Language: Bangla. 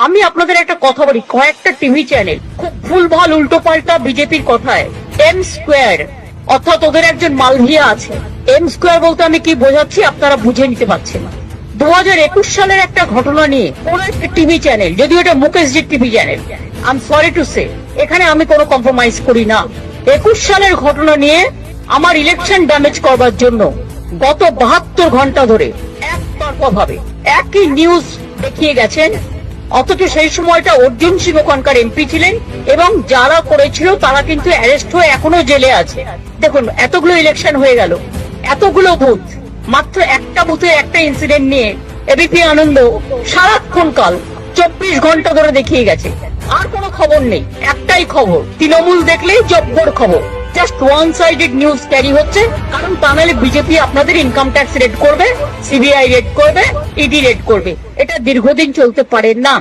আমি আপনাদের একটা কথা বলি, কয়েকটা টিভি চ্যানেল খুব ভুলভাল উল্টো পাল্টা বিজেপির কথায় এম স্কোয়ার অর্থাৎ ওদের একজন মালভিয়া আছে। এম স্কোয়ার বলতে আমি কি বোঝাচ্ছি আপনারা বুঝে নিতে পারছেন না। 2021 সালের একটা ঘটনা নিয়ে কোন একটা টিভি চ্যানেল, যদিও এটা মুকেশজির TV channel, I am sorry to say, এখানে আমি কোনো কম্প্রোমাইজ করি না। 21 সালের ঘটনা নিয়ে আমার ইলেকশন ড্যামেজ করবার জন্য গত 72 ঘন্টা ধরে একতরফা ভাবে একই নিউজ দেখিয়ে গেছেন। অথচ সেই সময়টা অর্জুন সিং ওখানকার এমপি ছিলেন এবং যারা করেছিল তারা কিন্তু অ্যারেস্ট হয়ে এখনো জেলে আছে। দেখুন, এতগুলো ইলেকশন হয়ে গেল, এতগুলো বুথ, মাত্র একটা বুথে একটা ইনসিডেন্ট নিয়ে এবিপি আনন্দ সারাক্ষণ কাল 24 ঘন্টা ধরে দেখিয়ে গেছে। আর কোনো খবর নেই, একটাই খবর, তৃণমূল দেখলেই জব্বর খবর। Just one sided news carry হচ্ছে, কারণ তা নাহলে বিজেপি আপনাদের ইনকাম ট্যাক্স রেড করবে, সিবিআই রেড করবে, ইডি রেড করবে। এটা দীর্ঘদিন চলতে পারে না।